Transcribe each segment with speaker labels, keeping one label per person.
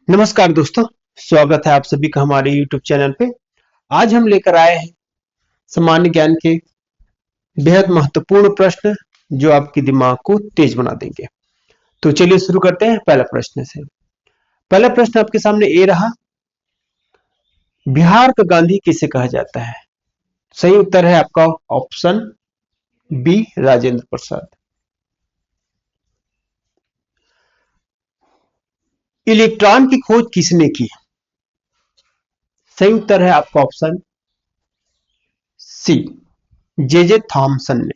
Speaker 1: नमस्कार दोस्तों, स्वागत है आप सभी का हमारे YouTube चैनल पे। आज हम लेकर आए हैं सामान्य ज्ञान के बेहद महत्वपूर्ण प्रश्न जो आपके दिमाग को तेज बना देंगे। तो चलिए शुरू करते हैं पहला प्रश्न से। पहला प्रश्न आपके सामने ये रहा, बिहार का गांधी किसे कहा जाता है? सही उत्तर है आपका option B, Rajendra Prasad. Electron की खोज किसने की? सही उत्तर है आपका ऑप्शन सी, जे थॉमसन ने।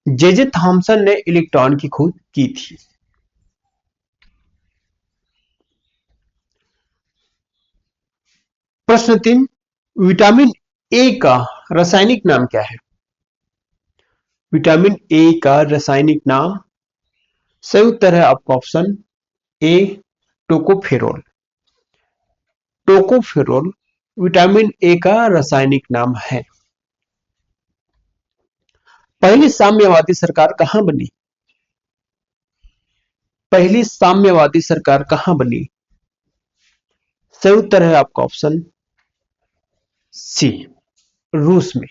Speaker 1: जे थॉमसन ने इलेक्ट्रॉन की खोज की थी। प्रश्न 3, विटामिन ए का रासायनिक नाम क्या है? विटामिन ए का रासायनिक नाम, सही उत्तर है आपका option A, tocopherol. Tocopherol vitamin A का रासायनिक नाम है। पहली साम्यवादी सरकार कहां बनी? पहली साम्यवादी सरकार कहां बनी? सही उत्तर है आपका ऑप्शन सी, रूस में।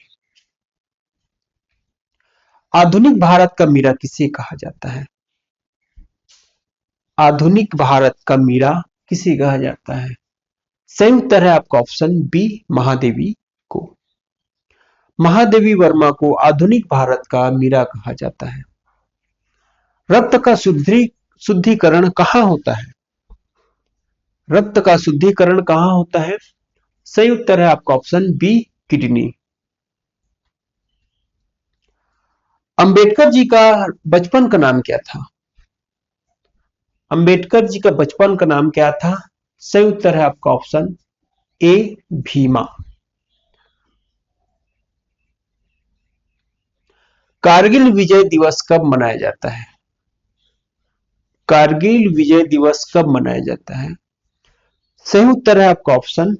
Speaker 1: आधुनिक भारत का मीरा किसे कहा जाता है? आधुनिक भारत का मीरा किसे कहा जाता है? सही उत्तर है आपका ऑप्शन बी, महादेवी को। महादेवी वर्मा को आधुनिक भारत का मीरा कहा जाता है। रक्त का शुद्धिकरण कहां होता है? रक्त का शुद्धिकरण कहां होता है? सही उत्तर है आपका option B, kidney. Ambedkar ji का बचपन का नाम क्या था? अंबेडकर जी का बचपन का नाम क्या था? सही उत्तर है आपका ऑप्शन ए, भीमा। कारगिल विजय दिवस कब मनाया जाता है? कारगिल विजय दिवस कब मनाया जाता है? सही उत्तर है आपका ऑप्शन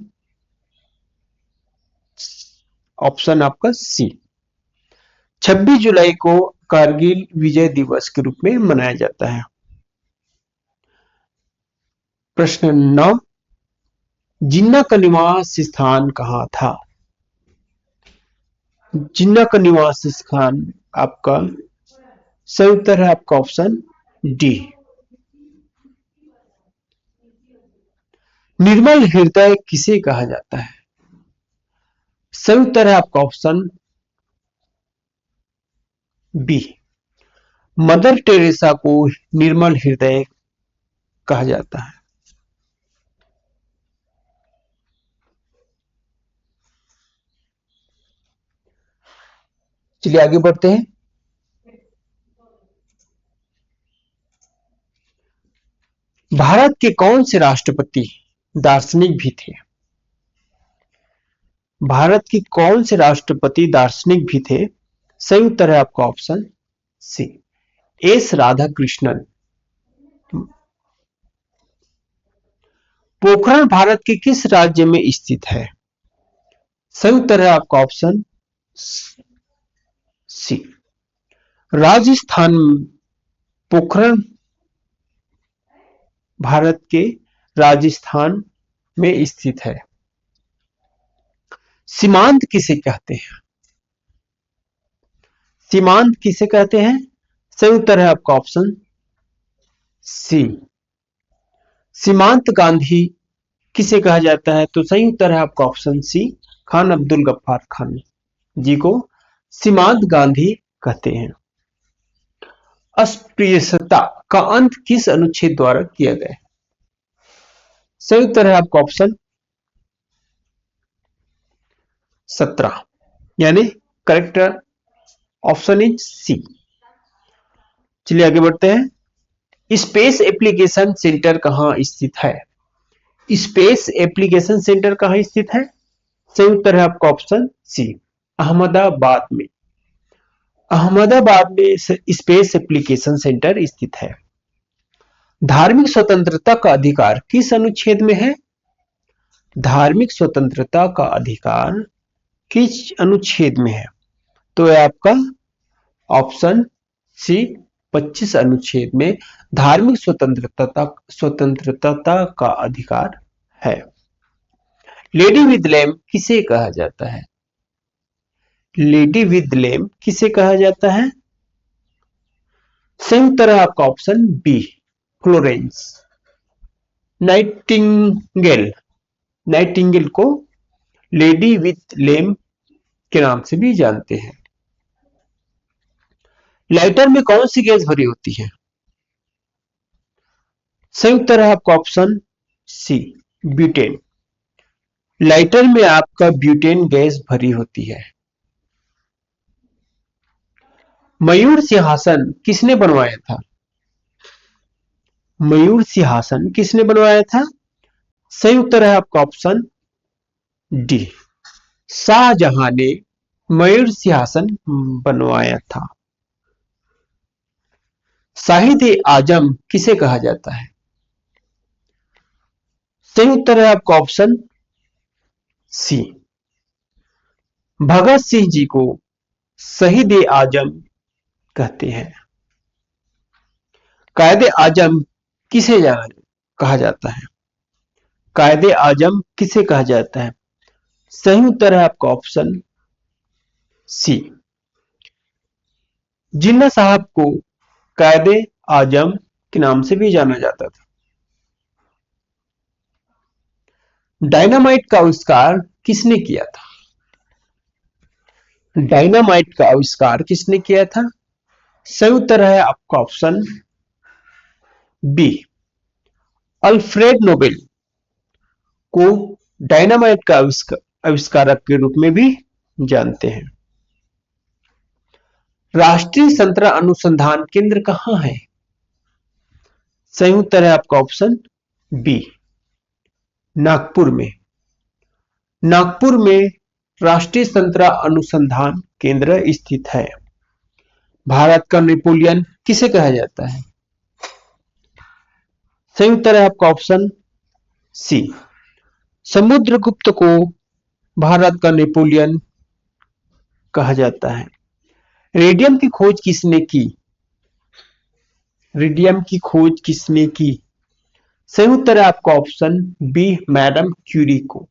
Speaker 1: आपका सी, 26 जुलाई को कारगिल विजय दिवस के रूप में मनाया जाता है। प्रश्न 9, जिन्ना का निवास स्थान कहां था? जिन्ना का निवास स्थान आपका, सही उत्तर है आपका ऑप्शन डी, निर्मल हृदय किसे कहा जाता है? सही उत्तर है आपका ऑप्शन बी, मदर टेरेसा को निर्मल हृदय कहा जाता है। चलिए आगे बढ़ते हैं। भारत के कौन से राष्ट्रपति दार्शनिक भी थे? भारत के कौन से राष्ट्रपति दार्शनिक भी थे? सही उत्तर है आपका option C, S Radhakrishnan. Pokhran Bharat के किस राज्य में स्थित है? सही उत्तर है आपका ऑप्शन सी, राजस्थान। पोखरण भारत के राजस्थान में स्थित है। सीमांत किसे कहते हैं? सीमांत किसे कहते हैं? सही उत्तर है आपका ऑप्शन सी, सीमांत गांधी किसे कहा जाता है? तो सही उत्तर है आपका ऑप्शन सी, खान अब्दुल गफ्फार खान जी को सीमांत गांधी कहते हैं। अस्पृश्यता का अंत किस अनुच्छेद द्वारा किया गया? सही उत्तर है आपका ऑप्शन 17, यानी करेक्ट ऑप्शन इज सी। चलिए आगे बढ़ते हैं। स्पेस एप्लीकेशन सेंटर कहां स्थित है? स्पेस एप्लीकेशन सेंटर कहां स्थित है? सही उत्तर है आपका ऑप्शन सी, अहमदाबाद में। अहमदाबाद में स्पेस एप्लीकेशन सेंटर स्थित है। धार्मिक स्वतंत्रता का अधिकार किस अनुच्छेद में है? धार्मिक स्वतंत्रता का अधिकार किस अनुच्छेद में है? तो है आपका ऑप्शन सी, 25 अनुच्छेद में धार्मिक स्वतंत्रता का अधिकार है। लेडी विद लैम्प किसे कहा जाता है? लेडी विद लैम्प किसे कहा जाता है? सही उत्तर है आपका option B, Florence Nightingale. Nightingale को लेडी विथ लैम्प के नाम से भी जानते हैं। लाइटर में कौन सी गैस भरी होती है? सही उत्तर है आपका ऑप्शन सी, ब्यूटेन। लाइटर में आपका ब्यूटेन गैस भरी होती है। मयूर सिंहासन किसने बनवाया था? मयूर सिंहासन किसने बनवाया था? सही उत्तर है आपका ऑप्शन डी, शाहजहां ने मयूर सिंहासन बनवाया था। शाहिद आजम किसे कहा जाता है? सही उत्तर है आपका ऑप्शन सी, भगत सिंह जी को शहीद आजम कहते हैं। कायदे आजम किसे कहा जाता है? कायदे आजम किसे कहा जाता है? सही उत्तर है आपका ऑप्शन सी, जिन्ना साहब को कायदे आजम के नाम से भी जाना जाता था। डायनामाइट का आविष्कार किसने किया था? डायनामाइट का आविष्कार किसने किया था? सही उत्तर है आपका ऑप्शन बी, अल्फ्रेड नोबेल को डायनामाइट का आविष्कारक के रूप में भी जानते हैं। राष्ट्रीय संतरा अनुसंधान केंद्र कहां है? सही उत्तर है आपका ऑप्शन बी, नागपुर में। नागपुर में राष्ट्रीय संतरा अनुसंधान केंद्र स्थित है। भारत का नेपोलियन किसे कहा जाता है? सही उत्तर है आपका ऑप्शन सी, समुद्रगुप्त को भारत का नेपोलियन कहा जाता है। रेडियम की खोज किसने की? रेडियम की खोज किसने की? सही उत्तर है आपका ऑप्शन बी, मैडम क्यूरी को।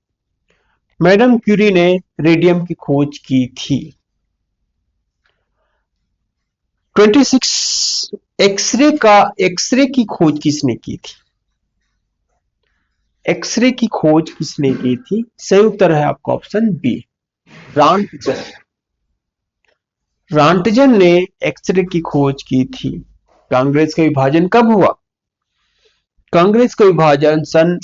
Speaker 1: मैडम क्यूरी ने रेडियम की खोज की थी। 26 एक्सरे की खोज किसने की थी? एक्सरे की खोज किसने की थी? सही उत्तर है आपका ऑप्शन बी, रांटजन। रांटजन ने एक्सरे की खोज की थी। कांग्रेस का विभाजन कब हुआ? कांग्रेस का विभाजन सन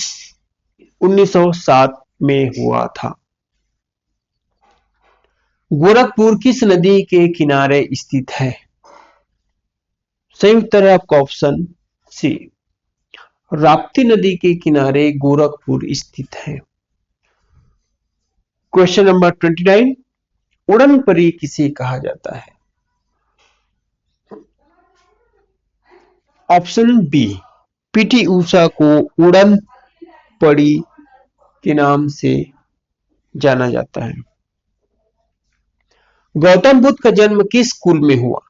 Speaker 1: 1907 में हुआ था। गोरखपुर किस नदी के किनारे स्थित है? सही उत्तर है आपका ऑप्शन सी, राप्ती नदी के किनारे गोरखपुर स्थित है। क्वेश्चन नंबर 29, उड़न परी किसे कहा जाता है? ऑप्शन बी, पीटी उषा को उड़न परी के नाम से जाना जाता है। गौतम बुद्ध का जन्म किस कुल में हुआ?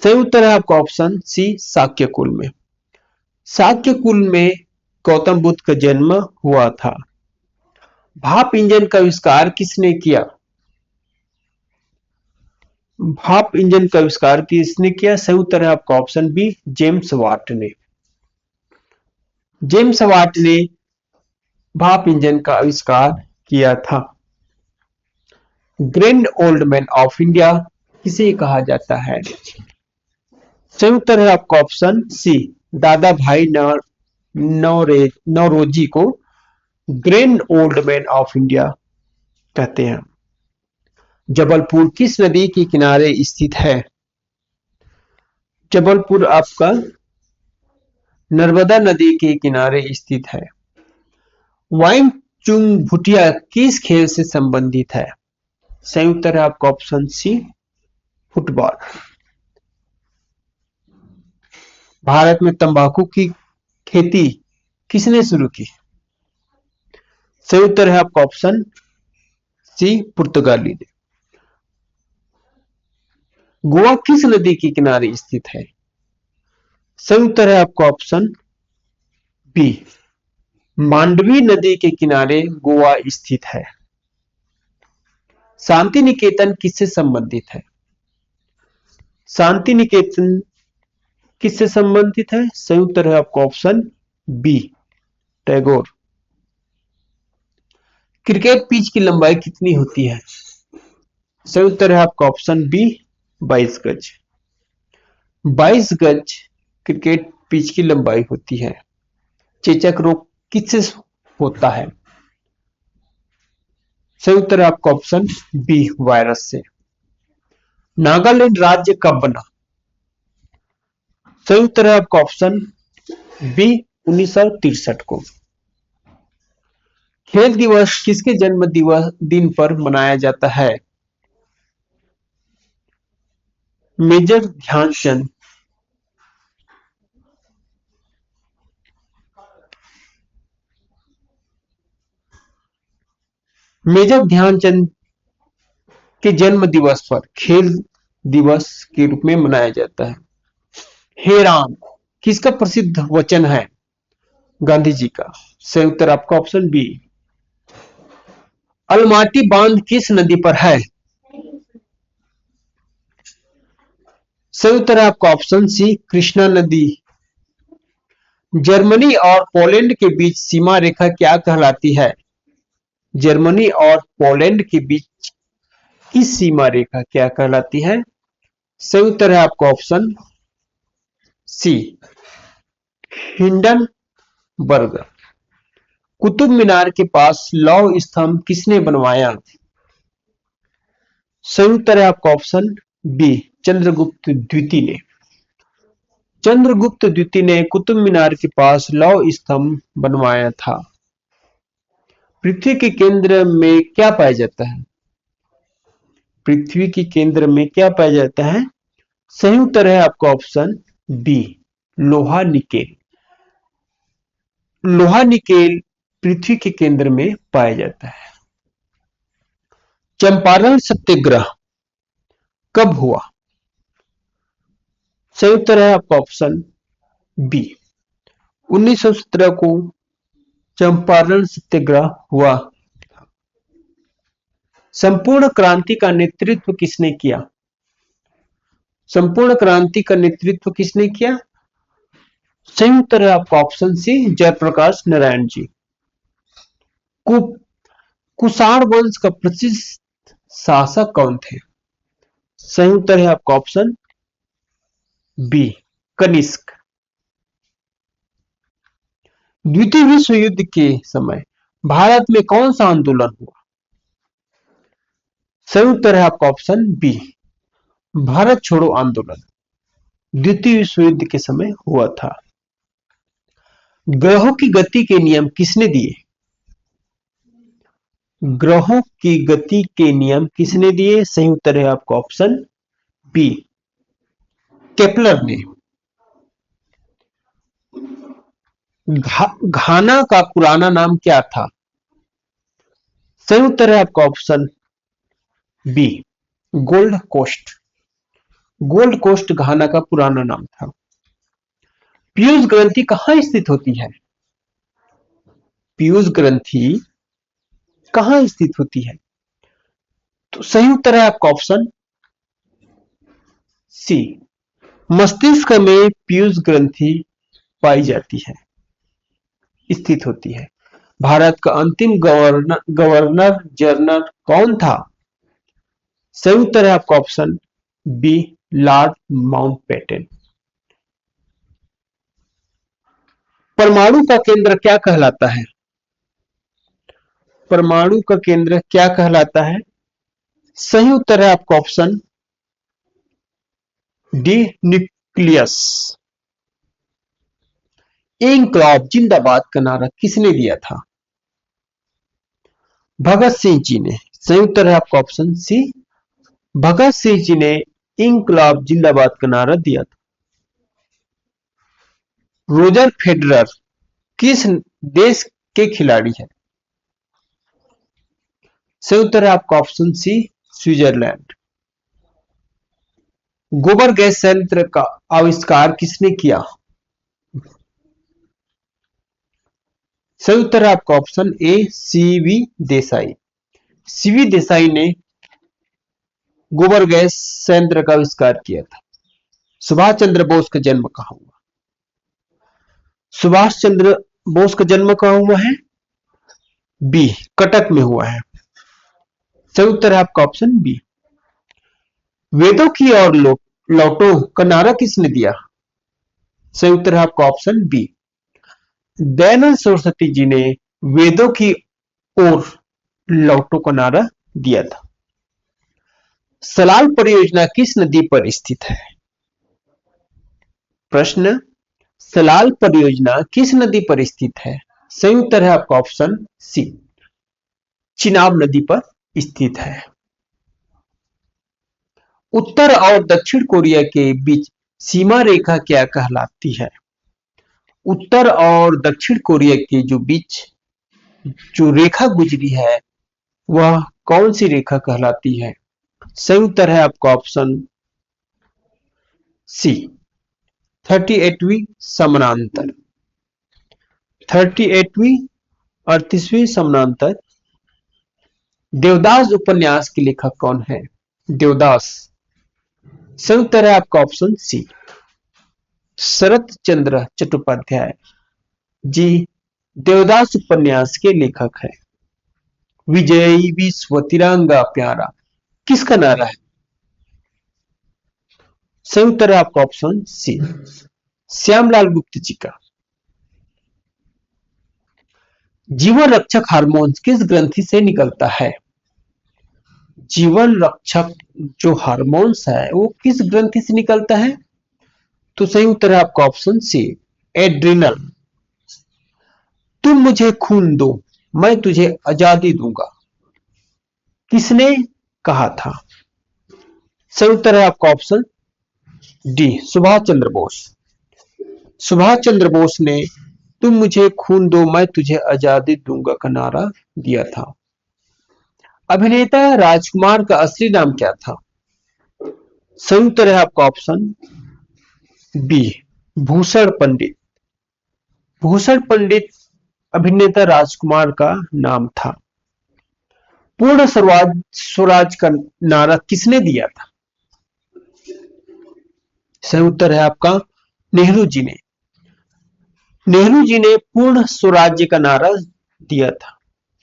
Speaker 1: सही उत्तर है आपका ऑप्शन सी, शाक्य कुल में। शाक्य कुल में गौतम बुद्ध का जन्म हुआ था। भाप इंजन का आविष्कार किसने किया? भाप इंजन का आविष्कार किसने किया? सही उत्तर है आपका ऑप्शन बी, जेम्स वाट ने। जेम्स वाट ने भाप इंजन का आविष्कार किया था। Grand old man of India किसे कहा जाता है? सही उत्तर है आपका ऑप्शन सी, दादा भाई नौरोजी को grand old man of India कहते हैं। जबलपुर किस नदी के किनारे स्थित है? जबलपुर आपका नर्मदा नदी के किनारे स्थित है। वाइंग चुंग भुटिया किस खेल से संबंधित है? सही उत्तर है आपका ऑप्शन सी, फुटबॉल। भारत में तंबाकू की खेती किसने शुरू की? सही उत्तर है आपका ऑप्शन सी, पुर्तगाली ने। गोवा किस नदी के किनारे स्थित है? सही उत्तर है आपका ऑप्शन बी, मांडवी नदी के किनारे गोवा स्थित है। शांति निकेतन किससे संबंधित है? शांति निकेतन किससे संबंधित है? सही उत्तर है आपका option B, Tagore. Cricket pitch की लंबाई कितनी होती है? सही उत्तर है आपका ऑप्शन बी, 22 गज। 22 गज क्रिकेट पिच की लंबाई होती है। चेचक रोग किससे होता है? सही उत्तर है आपका ऑप्शन बी, वायरस से। नागालैंड राज्य कब बना? सही उत्तर है आपका ऑप्शन बी, 1963 को। खेल दिवस किसके जन्म दिवस दिन पर मनाया जाता है? मेजर ध्यानचंद। मेजर ध्यानचंद के जन्म दिवस पर खेल दिवस के रूप में मनाया जाता है। हे राम किसका प्रसिद्ध वचन है? गांधी जी का। सही उत्तर आपका ऑप्शन बी। अलमाटी बांध किस नदी पर है? सही उत्तर है आपका ऑप्शन सी, कृष्णा नदी। जर्मनी और पोलैंड के बीच सीमा रेखा क्या कहलाती है? जर्मनी और पोलैंड के बीच की सीमा रेखा क्या कहलाती है? सही उत्तर है आपका ऑप्शन सी, हिंडनबर्ग। कुतुब मीनार के पास लौह स्तंभ किसने बनवाया? सही उत्तर है आपका ऑप्शन बी, चंद्रगुप्त द्वितीय ने। चंद्रगुप्त द्वितीय ने कुतुब मीनार के पास लौह स्तंभ बनवाया था। पृथ्वी के केंद्र में क्या पाया जाता है? पृथ्वी के केंद्र में क्या पाया जाता है? सही उत्तर है आपका ऑप्शन बी, लोहा निकेल। लोहा निकेल पृथ्वी के केंद्र में पाया जाता है। चंपारण सत्याग्रह कब हुआ? सही उत्तर है आपका ऑप्शन बी, 1917 को चंपारण सत्याग्रह हुआ। संपूर्ण क्रांति का नेतृत्व किसने किया? संपूर्ण क्रांति का नेतृत्व किसने किया? सही उत्तर है आपका ऑप्शन सी, जयप्रकाश नारायण जी। कुषाण वंश का प्रसिद्ध शासक कौन थे? सही उत्तर है आपका ऑप्शन बी, कनिष्क। द्वितीय विश्व युद्ध के समय भारत में कौन सा आंदोलन हुआ? सही उत्तर है आपका ऑप्शन बी, भारत छोड़ो आंदोलन द्वितीय विश्व युद्ध के समय हुआ था। ग्रहों की गति के नियम किसने दिए? ग्रहों की गति के नियम किसने दिए? सही उत्तर है आपका ऑप्शन बी, केपलर ने। घाना का पुराना नाम क्या था? सही उत्तर है आपका option B, Gold Coast. Gold Coast Ghana का पुराना नाम था। पीयूष ग्रंथि कहां स्थित होती है? पीयूष ग्रंथि कहां स्थित होती है? तो सही उत्तर है आपका ऑप्शन सी, मस्तिष्क में पीयूष ग्रंथि पाई जाती है, स्थित होती है। भारत का अंतिम गवर्नर जनरल कौन था? सही उत्तर है आपका ऑप्शन बी, लॉर्ड माउंटबेटन। परमाणु का केंद्र क्या कहलाता है? परमाणु का केंद्र क्या कहलाता है? सही उत्तर है आपका ऑप्शन डी, न्यूक्लियस। इंकलाब जिंदाबाद का नारा किसने दिया था? भगत सिंह जी ने। सही उत्तर है आपका ऑप्शन सी, भगत सिंह जी ने इंकलाब जिंदाबाद का नारा दिया था। रोजर फेडरर किस देश के खिलाड़ी हैं? सही उत्तर है आपका ऑप्शन सी, स्विट्जरलैंड। गोबर गैस संयंत्र का आविष्कार किसने किया? सही उत्तर है आपका option A CV Desai. CV Desai ने गोबर गैस संयंत्र का आविष्कार किया था। सुभाष चंद्र बोस का जन्म कहां हुआ? सुभाष चंद्र बोस का जन्म कहां हुआ है? बी, कटक में हुआ है। सही उत्तर है आपका ऑप्शन बी। वेदों की ओर लौटो का नारा किसने दिया? सही उत्तर है आपका ऑप्शन बी। दयानंद सरस्वती जी ने वेदों की ओर लौटो का नारा दिया था। सलाल परियोजना किस नदी पर स्थित है? प्रश्न, सलाल परियोजना किस नदी पर स्थित है? सही उत्तर है आपका ऑप्शन सी, चिनाब नदी पर स्थित है। उत्तर और दक्षिण कोरिया के बीच सीमा रेखा क्या कहलाती है? उत्तर और दक्षिण कोरिया के बीच जो रेखा गुजरी है वह कौन सी रेखा कहलाती है? सही उत्तर है आपका ऑप्शन सी, 38वीं समानांतर। 38वीं 38वीं समानांतर। देवदास उपन्यास के लेखक कौन है? देवदास। सही उत्तर है आपका ऑप्शन सी, शरत चंद्र चट्टोपाध्याय जी देवदास उपन्यास के लेखक है। विजयी विश्व तिरंगा प्यारा किसका नारा है? सही उत्तर है आपका ऑप्शन सी, श्यामलाल गुप्त जी का। जीवन रक्षक हार्मोन किस ग्रंथि से निकलता है? जीवन रक्षक जो हार्मोन्स है वो किस ग्रंथि से निकलता है? तो सही उत्तर है आपका ऑप्शन सी, एड्रिनल। तुम मुझे खून दो मैं तुझे आजादी दूंगा किसने कहा था? सही उत्तर है आपका ऑप्शन डी, सुभाष चंद्र बोस। सुभाष चंद्र बोस ने तुम मुझे खून दो मैं तुझे आजादी दूंगा का नारा दिया था। अभिनेता राजकुमार का असली नाम क्या था? सही उत्तर है आपका ऑप्शन बी, भूषण पंडित। भूषण पंडित अभिनेता राजकुमार का नाम था। पूर्ण स्वराज का नारा किसने दिया था? सही उत्तर है आपका नेहरू जी ने। नेहरू जी ने पूर्ण स्वराज्य का नारा दिया था।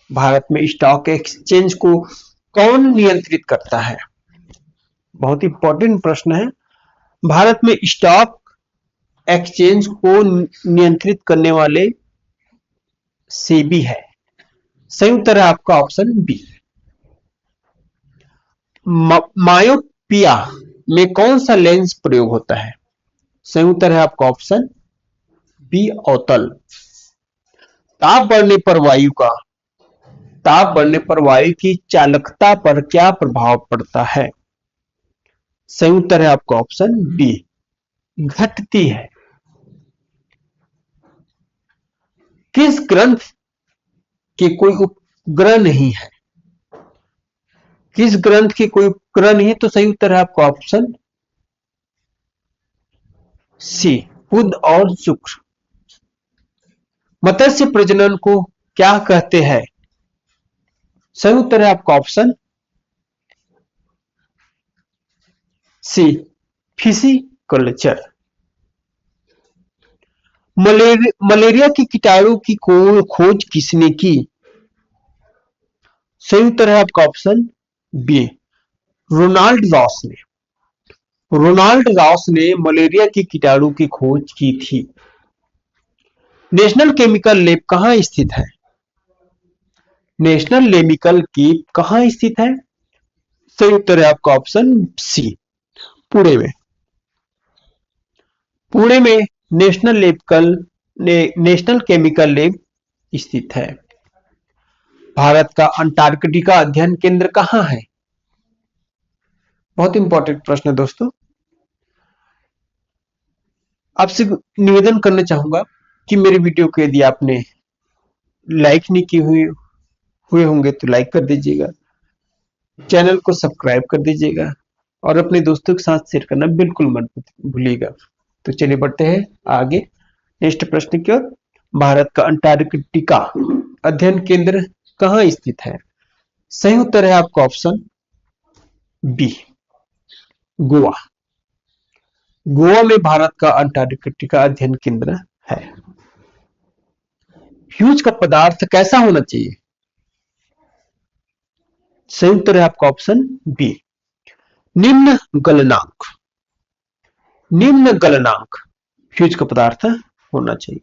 Speaker 1: भारत में स्टॉक एक्सचेंज को कौन नियंत्रित करता है? बहुत इंपॉर्टेंट प्रश्न है। भारत में स्टॉक एक्सचेंज को नियंत्रित करने वाले सेबी है। सही उत्तर है आपका ऑप्शन बी। मायोपिया में कौन सा लेंस प्रयोग होता है? सही उत्तर है आपका ऑप्शन बी, अवतल। ताप बढ़ने पर वायु की चालकता पर क्या प्रभाव पड़ता है? सही उत्तर है आपका ऑप्शन बी, घटती है। किस ग्रंथ के कोई उपग्रह नहीं है? किस ग्रंथ के कोई उपग्रह नहीं है? तो सही उत्तर है आपका ऑप्शन सी, बुध और शुक्र। मत्स्य प्रजनन को क्या कहते हैं? सही उत्तर है आपका ऑप्शन सी, फिशिकल्चर। मलेरिया के कीटाणु की खोज किसने की? सही उत्तर है आपका ऑप्शन बी, रोनाल्ड रॉस ने। रोनाल्ड रॉस ने मलेरिया के कीटाणु की खोज की थी। नेशनल केमिकल लैब कहां स्थित है? नेशनल केमिकल लैब कहां स्थित है? सही उत्तर है आपका ऑप्शन सी, पुणे में। पुणे में नेशनल केमिकल लैब स्थित है। भारत का अंटार्कटिका अध्ययन केंद्र कहां है? बहुत इंपॉर्टेंट प्रश्न है दोस्तों। आपसे निवेदन करना चाहूंगा कि मेरे वीडियो को यदि आपने लाइक नहीं किए हुए होंगे तो लाइक कर दीजिएगा, चैनल को सब्सक्राइब कर दीजिएगा और अपने दोस्तों के साथ शेयर करना बिल्कुल मत भूलिएगा। तो चलिए बढ़ते हैं आगे नेक्स्ट प्रश्न की ओर। भारत का अंटार्कटिका अध्ययन केंद्र कहाँ स्थित है? सही उत्तर है आपका ऑप्शन बी, गोवा। गोवा में भारत का अंटार्कटिका अध्ययन केंद्र है। फ्यूज का पदार्थ कैसा होना चाहिए? सही उत्तर है आपका ऑप्शन बी, निम्न गलनांक। निम्न गलनांक फ्यूज का पदार्थ होना चाहिए।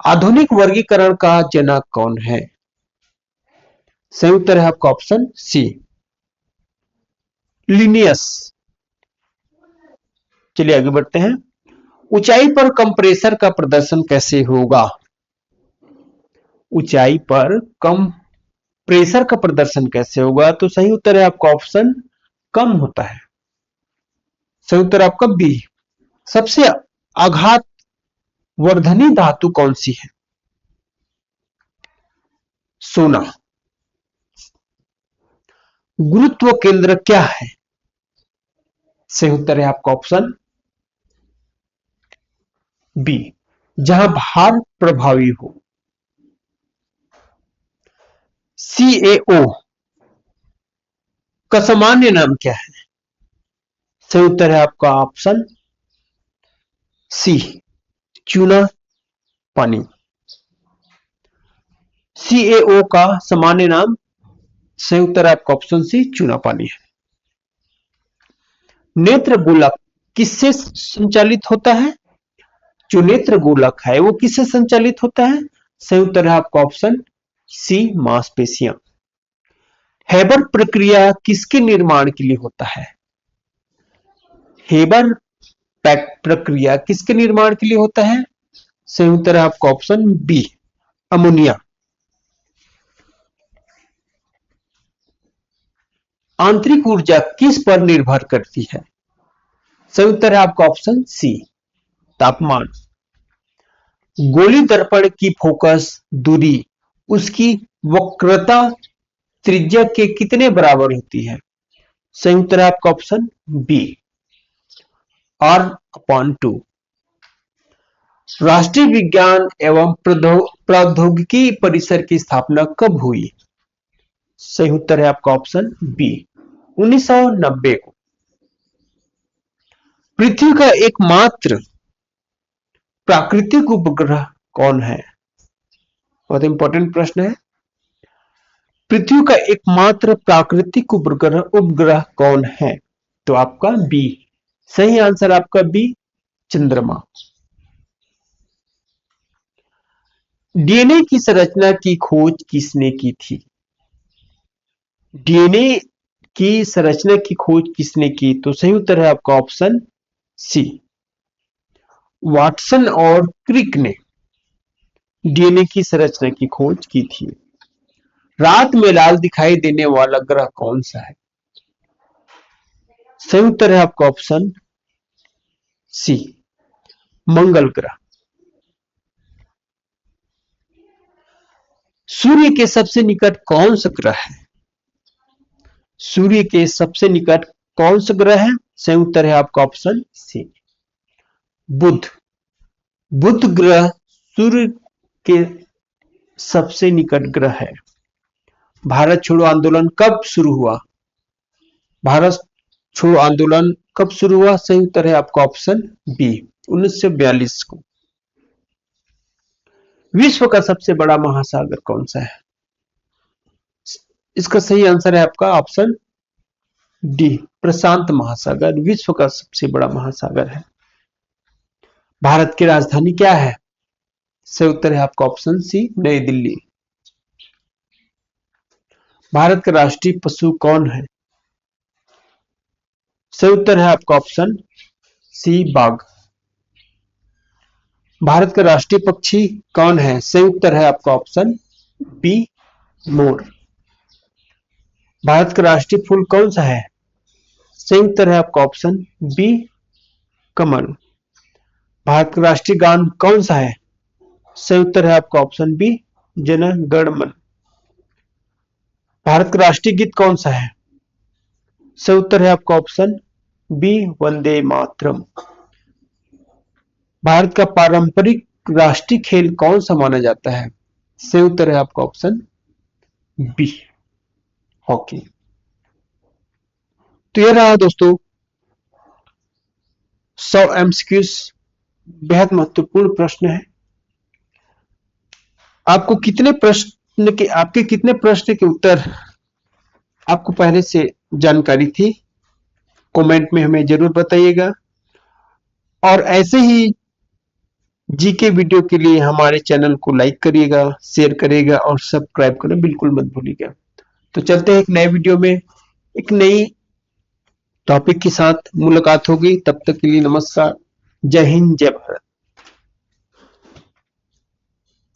Speaker 1: आधुनिक वर्गीकरण का जनक कौन है? सही उत्तर है आपका ऑप्शन सी, लिनियस। चलिए आगे बढ़ते हैं। ऊंचाई पर कंप्रेसर का प्रदर्शन कैसे होगा? ऊंचाई पर कम प्रेशर का प्रदर्शन कैसे होगा? तो सही उत्तर है आपका ऑप्शन कम होता है। सही उत्तर आपका बी। सबसे आघात वर्धनी धातु कौन सी है? सोना। गुरुत्व केंद्र क्या है? सही उत्तर है आपका ऑप्शन बी, जहां भार प्रभावी हो। CaO का सामान्य नाम क्या है? सही उत्तर है आपका ऑप्शन सी, चूना पानी। CaO का सामान्य नाम, सही उत्तर आपका ऑप्शन सी, चूना पानी है। नेत्र गोलक किससे संचालित होता है? जो नेत्र गोलक है वो किससे संचालित होता है? सही उत्तर है आपका ऑप्शन सी, मांसपेशियां। हेबर प्रक्रिया किसके निर्माण के लिए होता है? हेबर प्रक्रिया किसके निर्माण के लिए होता है? सही उत्तर है आपका ऑप्शन बी, अमोनिया। आंतरिक ऊर्जा किस पर निर्भर करती है? सही उत्तर है आपका ऑप्शन सी, तापमान। गोली दर्पण की फोकस दूरी उसकी वक्रता त्रिज्या के कितने बराबर होती है? सही उत्तर है आपका ऑप्शन बी, r/2। राष्ट्रीय विज्ञान एवं प्रौद्योगिकी परिषद की स्थापना कब हुई? सही उत्तर है आपका ऑप्शन बी, 1990 को। पृथ्वी का एकमात्र प्राकृतिक उपग्रह कौन है? बहुत इंपॉर्टेंट प्रश्न है। पृथ्वी का एकमात्र प्राकृतिक उपग्रह कौन है? तो आपका बी, सही आंसर आपका बी, चंद्रमा। डीएनए की संरचना की खोज किसने की थी? डीएनए की संरचना की खोज किसने की? तो सही उत्तर है आपका ऑप्शन सी, वाटसन और क्रिक ने डीएनए की संरचना की खोज की थी। रात में लाल दिखाई देने वाला ग्रह कौन सा है? सही उत्तर है आपका ऑप्शन सी, मंगल ग्रह। सूर्य के सबसे निकट कौन सा ग्रह है? सूर्य के सबसे निकट कौन सा ग्रह है? सही उत्तर है आपका ऑप्शन सी, बुध। बुध ग्रह सूर्य के सबसे निकट ग्रह है। भारत छोड़ो आंदोलन कब शुरू हुआ? भारत छोड़ो आंदोलन कब शुरू हुआ? सही उत्तर है आपका ऑप्शन बी, 1942 को। विश्व का सबसे बड़ा महासागर कौन सा है? इसका सही आंसर है आपका ऑप्शन डी, प्रशांत महासागर विश्व का सबसे बड़ा महासागर है। भारत की राजधानी क्या है? सही उत्तर है आपका ऑप्शन सी, नई दिल्ली। भारत का राष्ट्रीय पशु कौन है? सही उत्तर है आपका ऑप्शन सी, बाघ। भारत का राष्ट्रीय पक्षी कौन है? सही उत्तर है आपका ऑप्शन बी, मोर। भारत का राष्ट्रीय फूल कौन सा है? सही उत्तर है आपका ऑप्शन बी, कमल। भारत का राष्ट्रीय गान कौन सा है? सही उत्तर है आपका ऑप्शन बी, जन गण मन। भारत का राष्ट्रीय गीत कौन सा है? सही उत्तर है आपका ऑप्शन बी, वंदे मातरम। भारत का पारंपरिक राष्ट्रीय खेल कौन सा माना जाता है? सही उत्तर है आपका ऑप्शन बी, हॉकी। तो यह रहा दोस्तों 100 एमसीक्यूज, बेहद महत्वपूर्ण प्रश्न है। आपके कितने प्रश्न के उत्तर आपको पहले से जानकारी थी? कमेंट में हमें जरूर बताइएगा। और ऐसे ही जीके वीडियो के लिए हमारे चैनल को लाइक करिएगा, शेयर करिएगा और सब्सक्राइब करना बिल्कुल मत भूलिएगा। तो चलते हैं एक नए वीडियो में, एक नई टॉपिक के साथ मुलाकात होगी। तब तक के लिए नमस्कार, जय हिंद, जय भारत।